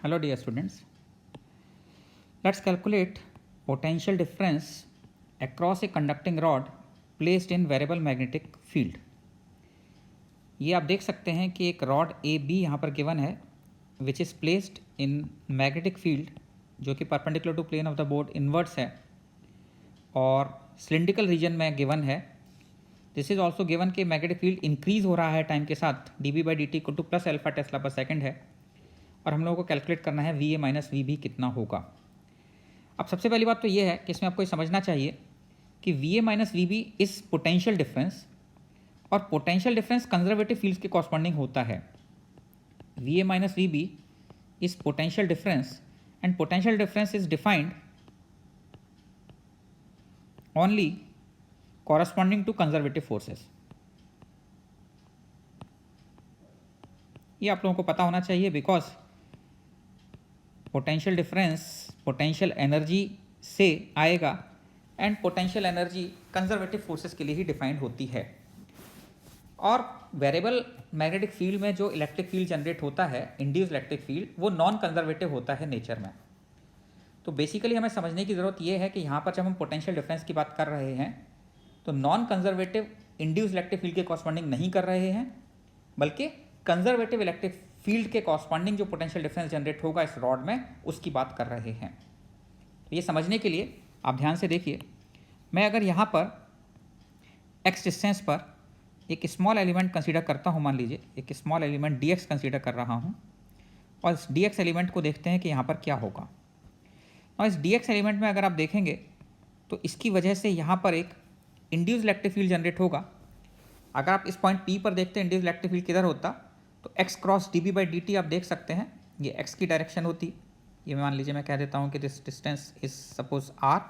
Hello dear students, let's calculate potential difference across a conducting rod placed in variable magnetic field. ये आप देख सकते हैं कि एक रॉड ए बी यहाँ पर गिवन है which is placed in magnetic field जो कि perpendicular to plane of the board inwards है और सिलिंड्रिकल रीजन में गिवन है. दिस इज ऑल्सो गिवन कि मैग्नेटिक फील्ड इंक्रीज हो रहा है टाइम के साथ, D B by D T equal to plus alpha tesla per second है और हम लोगों को कैलकुलेट करना है V A minus V B कितना होगा. अब सबसे पहली बात तो ये है कि इसमें आपको ये समझना चाहिए कि V A minus V B is potential difference और पोटेंशियल डिफरेंस कंजर्वेटिव फील्ड्स के कॉरस्पॉन्डिंग होता है. V A minus V B is potential difference and potential difference is defined only corresponding to conservative forces. ये आप लोगों को पता होना चाहिए because potential difference potential energy से आएगा and potential energy conservative forces के लिए ही डिफाइंड होती है. और वेरिएबल मैग्नेटिक फील्ड में जो इलेक्ट्रिक फील्ड जनरेट होता है, इंड्यूस इलेक्ट्रिक फील्ड, वो नॉन कंजर्वेटिव होता है नेचर में. तो बेसिकली हमें समझने की ज़रूरत ये है कि यहाँ पर जब हम पोटेंशियल डिफरेंस की बात कर रहे हैं तो non conservative induce electric field के कॉरस्पॉन्डिंग नहीं कर रहे हैं, बल्कि कंजर्वेटिव इलेक्ट्रिक फील्ड के कॉरस्पॉन्डिंग जो पोटेंशियल डिफरेंस जनरेट होगा इस रॉड में उसकी बात कर रहे हैं. तो ये समझने के लिए आप ध्यान से देखिए, मैं अगर यहाँ पर एक्स डिस्टेंस पर एक स्मॉल एलिमेंट कंसीडर करता हूँ, मान लीजिए एक small element D x consider कर रहा हूँ और इस डी एक्स एलिमेंट को देखते हैं कि यहाँ पर क्या होगा. और इस डी एक्स एलिमेंट में अगर आप देखेंगे तो इसकी वजह से यहाँ पर एक इंड्यूस इलेक्ट्रिक फील्ड जनरेट होगा. अगर आप इस पॉइंट पी पर देखते हैं इंड्यूस इलेक्ट्रिक फील्ड किधर होता, तो X cross D B by D T आप देख सकते हैं, ये एक्स की डायरेक्शन होती. ये मान लीजिए मैं कह देता हूँ कि this distance is suppose R,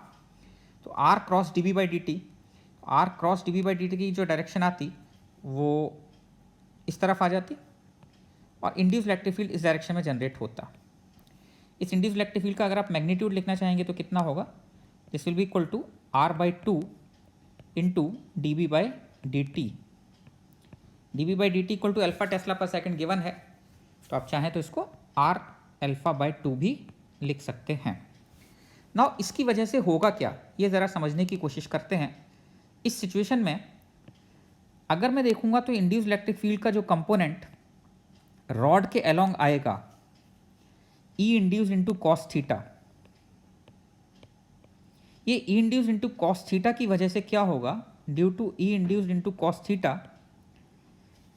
तो R cross D B by D T, R cross D B by D T की जो डायरेक्शन आती वो इस तरफ आ जाती और इंड्यूस इलेक्ट्रिक फील्ड इस डायरेक्शन में जनरेट होता. इस इंड्यूस इलेक्ट्रिक फील्ड का अगर आप मैग्नीट्यूड लिखना चाहेंगे तो कितना होगा, this will be equal to R by two into D B by D T. D B by D T equal to alpha tesla per second given है, तो आप चाहें तो इसको आर अल्फा बाई टू भी लिख सकते हैं. नाउ इसकी वजह से होगा क्या, ये ज़रा समझने की कोशिश करते हैं. इस सिचुएशन में अगर मैं देखूंगा तो इंड्यूस इलेक्ट्रिक फील्ड का जो कंपोनेंट रॉड के अलोंग आएगा, E induce into cos theta, ये E induce into cos theta की वजह से क्या होगा, due to E induced into cos theta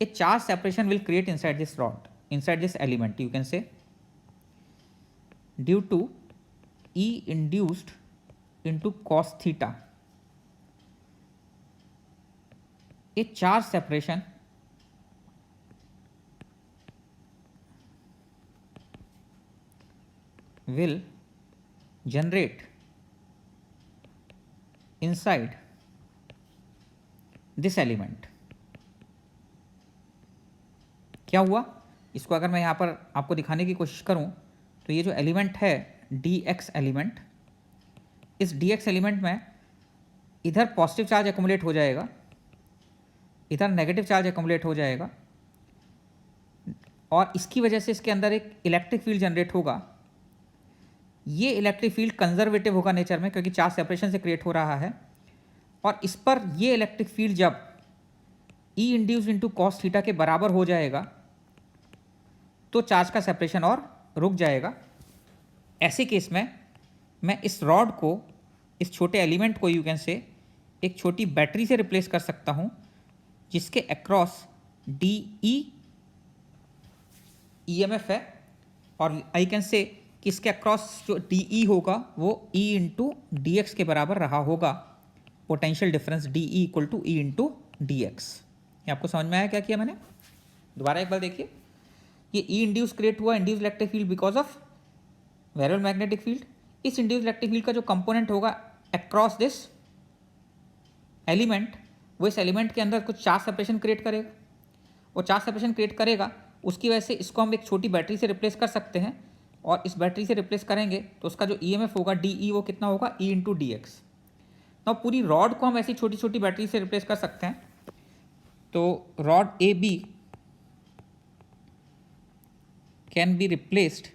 a charge separation will create inside this rod, inside this element. You can say due to E induced into cos theta, a charge separation will generate inside this element. क्या हुआ, इसको अगर मैं यहाँ पर आपको दिखाने की कोशिश करूँ तो ये जो एलिमेंट है डी एक्स एलिमेंट, इस डी एक्स एलिमेंट में इधर पॉजिटिव चार्ज एक्यूमुलेट हो जाएगा, इधर नेगेटिव चार्ज एक्यूमुलेट हो जाएगा और इसकी वजह से इसके अंदर एक इलेक्ट्रिक फील्ड जनरेट होगा. ये इलेक्ट्रिक फील्ड कंजर्वेटिव होगा नेचर में क्योंकि चार्ज सेपरेशन से क्रिएट हो रहा है और इस पर ये इलेक्ट्रिक फील्ड जब ई इंड्यूस इंटू कॉस थीटा के बराबर हो जाएगा तो चार्ज का सेपरेशन और रुक जाएगा. ऐसे केस में मैं इस रॉड को, इस छोटे एलिमेंट को यू कैन से एक छोटी बैटरी से रिप्लेस कर सकता हूं जिसके across D E M F है और आई कैन से कि इसके अक्रॉस जो डी ई होगा वो ई इंटू डी एक्स के बराबर रहा होगा. Potential difference D E equal to E into D X. ये आपको समझ में आया क्या किया मैंने, दोबारा एक बार देखिए. ये ई इंड्यूस क्रिएट हुआ induce electric field because of variable magnetic field. इस इंड्यूस इलेक्ट्रिक फील्ड का जो कंपोनेंट होगा अक्रॉस दिस एलिमेंट, वो इस एलिमेंट के अंदर कुछ चार्ज सेपरेशन क्रिएट करेगा. वो चार्ज सेपरेशन क्रिएट करेगा, उसकी वजह से इसको हम एक छोटी बैटरी से रिप्लेस कर सकते हैं और इस बैटरी से रिप्लेस करेंगे तो उसका जो ई एम एफ होगा डी ई, वो कितना होगा, ई इंटू डी एक्स. तो पूरी रॉड को हम ऐसी छोटी छोटी बैटरी से रिप्लेस कर सकते हैं. तो rod A B can be replaced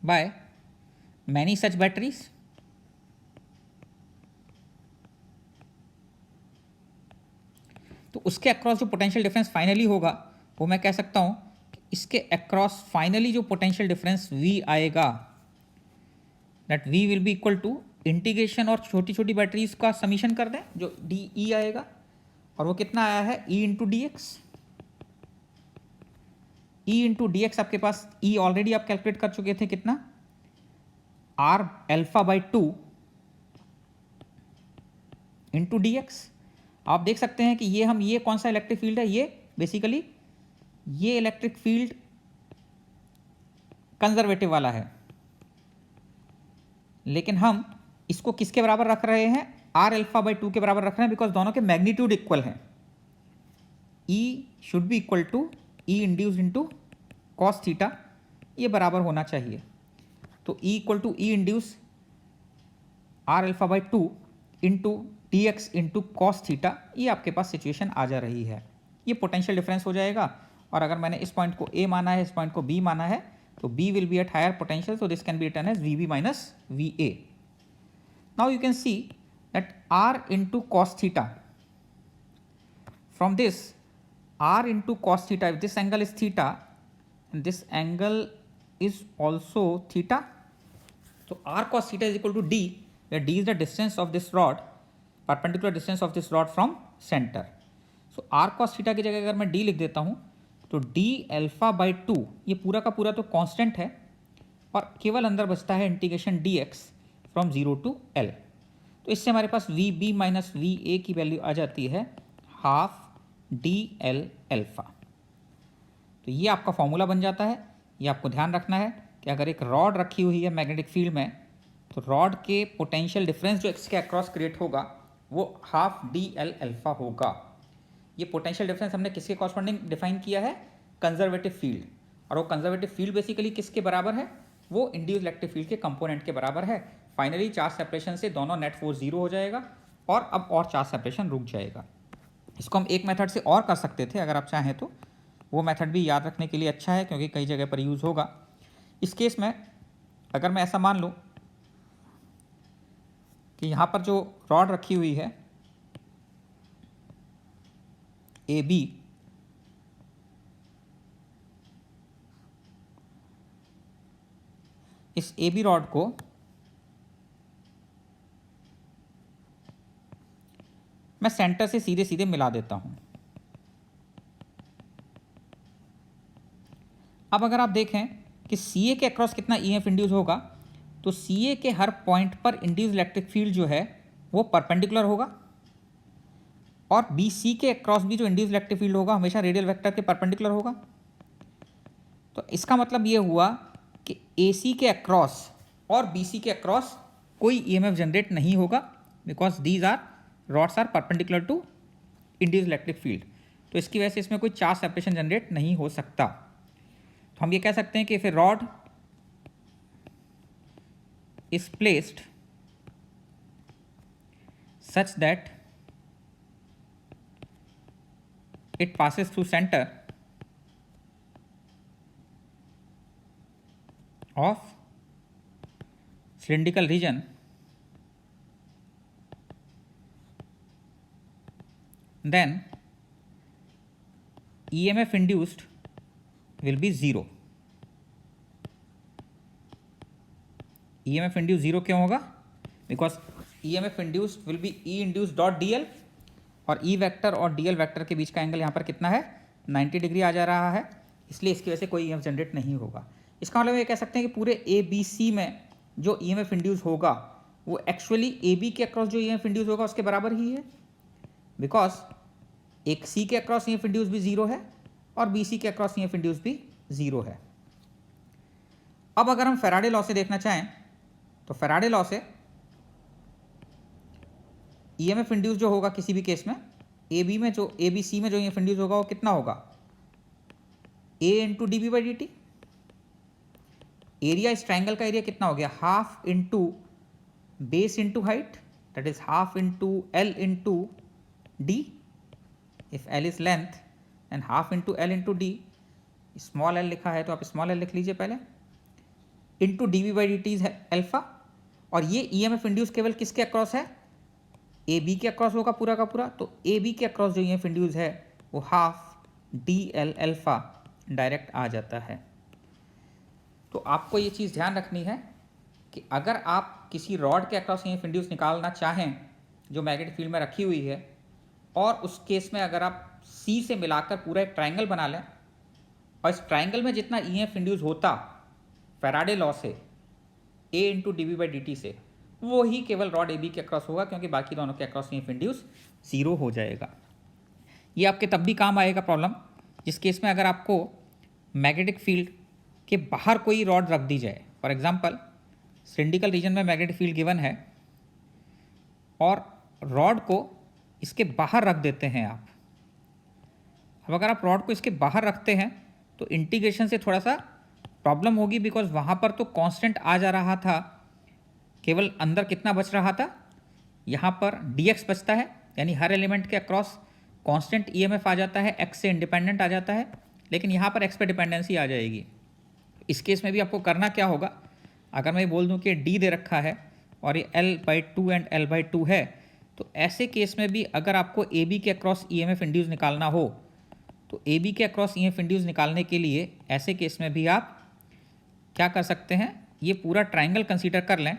by many such batteries, तो उसके अक्रॉस जो पोटेंशियल डिफरेंस फाइनली होगा वो मैं कह सकता हूं कि इसके अक्रॉस फाइनली जो पोटेंशियल डिफरेंस V आएगा, that V will be equal to integration और छोटी छोटी बैटरीज का समीशन कर दें जो DE आएगा, और वो कितना आया है E into D x. E into D x आपके पास E ऑलरेडी आप कैलकुलेट कर चुके थे, कितना R alpha by 2 into D x. आप देख सकते हैं कि ये कौन सा इलेक्ट्रिक फील्ड है, ये बेसिकली ये इलेक्ट्रिक फील्ड कंजर्वेटिव वाला है, लेकिन हम इसको किसके बराबर रख रहे हैं, आर अल्फा बाई 2 के बराबर रख रहे हैं, बिकॉज दोनों के मैग्नीट्यूड इक्वल हैं। E should be equal to E induced into cos theta, ये बराबर होना चाहिए। तो E equal to E induce R alpha by 2 into D X into cos theta, ये आपके पास सिचुएशन आ जा रही है। ये पोटेंशियल डिफरेंस हो जाएगा, और अगर मैंने इस पॉइंट को A माना है, इस पॉइंट को B माना है, तो B will be at higher potential, so this can be written as VB minus VA. Now you can see that R into cos theta. From this R into cos theta, if this angle is theta and this angle is also theta, so R cos theta is equal to D, where D is the distance of this rod, perpendicular distance of this rod from center. So R cos theta की जगह अगर मैं D लिख देता हूँ तो D alpha by 2, ये पूरा का पूरा तो कांस्टेंट है, और केवल अंदर बचता है integration dx from 0 to L। तो इससे हमारे पास VB माइनस VA की वैल्यू आ जाती है हाफ DL अल्फा। तो ये आपका फॉर्मूला बन जाता है। ये आपको ध्यान रखना है कि अगर एक रॉड रखी हुई है मैग्नेटिक फील्ड में, तो रॉड के पोटेंशियल डिफरेंस जो इसके अक्रॉस क्रिएट होगा वो हाफ DL अल्फा होगा। ये पोटेंशियल डिफरेंस हमने किसके कॉरस्पॉन्डिंग डिफाइन किया है, कंजर्वेटिव फील्ड, और वो कंजर्वेटिव फील्ड बेसिकली किसके बराबर है, वो इंड्यूस्ड इलेक्ट्रिक फील्ड के कंपोनेंट के बराबर है। फाइनली चार्ज सेपरेशन से दोनों नेट फोर्स 0 हो जाएगा, और अब और चार्ज सेपरेशन रुक जाएगा। इसको हम एक मेथड से और कर सकते थे अगर आप चाहें तो, वो मेथड भी याद रखने के लिए अच्छा है क्योंकि कई जगह पर यूज़ होगा। इस केस में अगर मैं ऐसा मान लूँ कि यहाँ पर जो रॉड रखी हुई है AB, इस AB रॉड को मैं सेंटर से सीधे सीधे मिला देता हूं। अब अगर आप देखें कि CA के अक्रॉस कितना EMF इंड्यूस होगा, तो CA के हर पॉइंट पर इंड्यूस इलेक्ट्रिक फील्ड जो है वो परपेंडिकुलर होगा, और BC के अक्रॉस भी जो इंड्यूस इलेक्ट्रिक फील्ड होगा हमेशा रेडियल वेक्टर के परपेंडिकुलर होगा। तो इसका मतलब ये हुआ कि AC के अक्रॉस और BC के अक्रॉस कोई EMF जनरेट नहीं होगा, because these are rods are perpendicular to induce electric field. तो इसकी वजह से इसमें कोई चार्ज सेपरेशन जनरेट नहीं हो सकता। तो हम ये कह सकते हैं कि फिर rod is placed such that it passes through center of cylindrical region, then EMF induced will be 0. EMF induced 0 क्यों होगा, because EMF induced will be E induced dot DL, और E वेक्टर और DL वेक्टर के बीच का angle यहाँ पर कितना है, 90 डिग्री आ जा रहा है, इसलिए इसकी वजह से कोई EMF जनरेट नहीं होगा। इसका मतलब ये कह सकते हैं कि पूरे ABC में जो EMF इंड्यूस होगा वो एक्चुअली AB के अक्रॉस जो EMF इंड्यूस होगा उसके बराबर ही है, बिकॉज एक C के अक्रॉस EMF इंड्यूस भी 0 है और BC के अक्रॉस EMF इंड्यूस भी 0 है। अब अगर हम फैराडे लॉ से देखना चाहें तो फैराडे लॉ से EMF इंड्यूस जो होगा किसी भी केस में AB में जो ABC में जो EMF इंड्यूस होगा वो कितना होगा, A into D B by D T. Area इस ट्राइंगल का एरिया कितना हो गया, half into base into height, that is half into L into D, if L is length and half into L into D. Small l लिखा है तो आप small l लिख लीजिए पहले, into D V by D T is alpha, और ये ई M F induce केवल किसके अक्रॉस है, ए बी के अक्रॉस होगा पूरा का पूरा, तो ए बी के अक्रॉस जो ई एम एफ इंड्यूस है वो half D L alpha direct आ जाता है। तो आपको ये चीज़ ध्यान रखनी है कि अगर आप किसी रॉड के across E M F induce निकालना चाहें जो मैग्नेटिक फील्ड में रखी हुई है, और उस केस में अगर आप सी से मिलाकर पूरा एक ट्राइंगल बना लें, और इस ट्राइंगल में जितना ई एम एफ इंड्यूस होता फैराडे लॉ से A into D V by D T से, वो ही केवल रॉड ए बी के अक्रॉस होगा, क्योंकि बाकी दोनों के across E M F induced zero हो जाएगा। ये आपके तब भी काम आएगा प्रॉब्लम जिस केस में अगर आपको मैग्नेटिक फील्ड के बाहर कोई रॉड रख दी जाए। फॉर एग्जांपल सिलिंड्रिकल रीजन में मैग्नेटिक फील्ड गिवन है और रॉड को इसके बाहर रख देते हैं आप। अब अगर आप रॉड को इसके बाहर रखते हैं तो इंटीग्रेशन से थोड़ा सा प्रॉब्लम होगी, बिकॉज वहाँ पर तो कांस्टेंट आ जा रहा था, केवल अंदर कितना बच रहा था, यहाँ पर dx बचता है, यानी हर एलिमेंट के अक्रॉस कांस्टेंट ईएमएफ आ जाता है, x से इंडिपेंडेंट आ जाता है, लेकिन यहाँ पर x पे डिपेंडेंसी आ जाएगी। इस केस में भी आपको करना क्या होगा, अगर मैं बोल दूँ कि d दे रखा है और ये L/2 एंड L/2 है, तो ऐसे केस में भी अगर आपको AB के अक्रॉस ईएमएफ इंड्यूस निकालना हो, तो AB के अक्रॉस ईएमएफ इंड्यूस निकालने के लिए ऐसे केस में भी आप क्या कर सकते हैं, ये पूरा ट्राइंगल कंसीडर कर लें,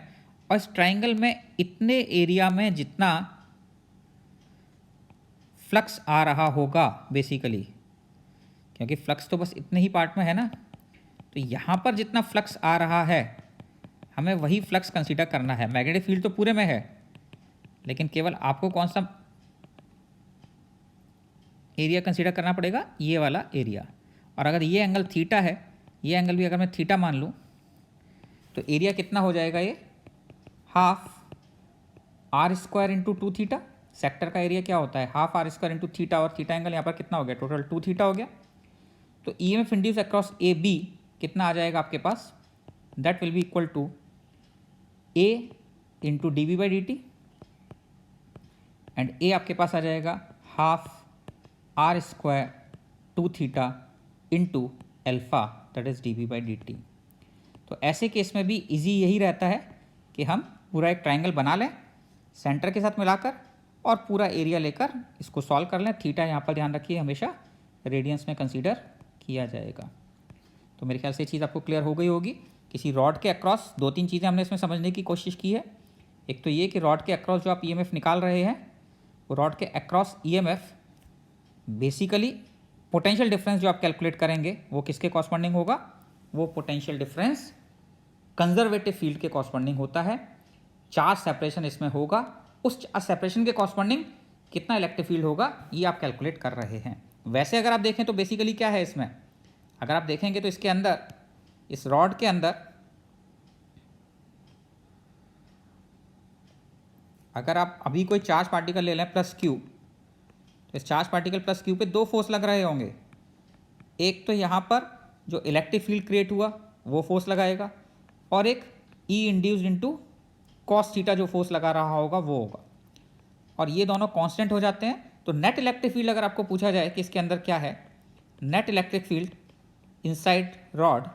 और इस ट्राइंगल में इतने एरिया में जितना फ्लक्स आ रहा होगा बेसिकली, क्योंकि फ्लक्स तो बस इतने ही पार्ट में है ना, तो यहाँ पर जितना फ्लक्स आ रहा है हमें वही फ्लक्स कंसीडर करना है। मैग्नेटिक फील्ड तो पूरे में है, लेकिन केवल आपको कौन सा एरिया कंसीडर करना पड़ेगा, ये वाला एरिया। और अगर ये एंगल थीटा है, ये एंगल भी अगर मैं थीटा मान लूँ, तो एरिया कितना हो जाएगा, ये half R square into 2 theta. Sector का एरिया क्या होता है, half R square into theta, और थीटा एंगल यहाँ पर कितना हो गया, टोटल 2 थीटा हो गया। तो E M F induced across A B कितना आ जाएगा आपके पास, that will be equal to A into D V by D T, and A आपके पास आ जाएगा half R square 2 theta into alpha, that is D V by D T. तो ऐसे केस में भी इजी यही रहता है कि हम पूरा एक ट्राइंगल बना लें सेंटर के साथ मिलाकर, और पूरा एरिया लेकर इसको सॉल्व कर लें। थीटा यहाँ पर ध्यान रखिए हमेशा रेडियंस में कंसीडर किया जाएगा। तो मेरे ख्याल से ये चीज़ आपको क्लियर हो गई होगी। किसी रॉड के अक्रॉस 2-3 चीज़ें हमने इसमें समझने की कोशिश की है। एक तो ये कि रॉड के अक्रॉस जो आप ईएमएफ निकाल रहे हैं, वो रॉड के across EMF basically potential difference जो आप कैलकुलेट करेंगे वो किसके कॉरस्पॉन्डिंग होगा, वो पोटेंशियल डिफरेंस कंजर्वेटिव फील्ड के कॉरस्पॉन्डिंग होता है। चार्ज सेपरेशन इसमें होगा, उस चार्ज सेपरेशन के कॉरस्पॉन्डिंग कितना इलेक्ट्रिक फील्ड होगा ये आप कैलकुलेट कर रहे हैं। वैसे अगर आप देखें तो बेसिकली क्या है इसमें, अगर आप देखेंगे तो इसके अंदर, इस रॉड के अंदर अगर आप अभी कोई चार्ज पार्टिकल ले लें प्लस क्यू, तो इस चार्ज पार्टिकल प्लस क्यू पे 2 फोर्स लग रहे होंगे। एक तो यहाँ पर जो इलेक्ट्रिक फील्ड क्रिएट हुआ वो फोर्स लगाएगा, और एक ई इंड्यूस्ड इनटू कॉस थीटा जो फोर्स लगा रहा होगा वो होगा, और ये दोनों कांस्टेंट हो जाते हैं। तो नेट इलेक्ट्रिक फील्ड अगर आपको पूछा जाए कि इसके अंदर क्या है, net electric field inside rod,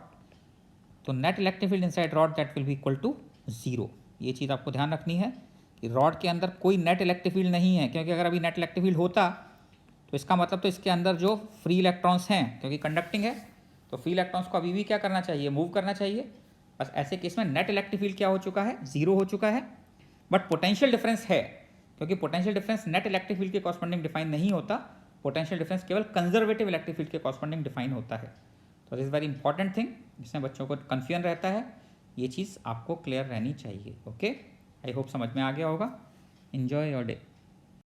तो net electric field inside rod that will be equal to 0। ये चीज़ आपको ध्यान रखनी है कि रॉड के अंदर कोई नेट इलेक्ट्रिक फील्ड नहीं है, क्योंकि अगर अभी नेट इलेक्ट्रिक फील्ड होता तो इसका मतलब तो इसके अंदर जो फ्री इलेक्ट्रॉन्स हैं, क्योंकि कंडक्टिंग है तो फ्री इलेक्ट्रॉन्स को अभी भी क्या करना चाहिए, मूव करना चाहिए। बस ऐसे केस में नेट इलेक्ट्रिक फील्ड क्या हो चुका है, 0 हो चुका है। बट पोटेंशियल डिफरेंस है, क्योंकि potential difference net electric field के कॉरस्पॉन्डिंग डिफाइन नहीं होता, पोटेंशियल डिफरेंस केवल कंजर्वेटिव इलेक्ट्रिक फील्ड के कॉरस्पॉन्डिंग डिफाइन होता है। तो this is very important thing, जिसमें बच्चों को कन्फ्यूजन रहता है, ये चीज़ आपको क्लियर रहनी चाहिए। ओके, आई होप समझ में आ गया होगा। Enjoy your day.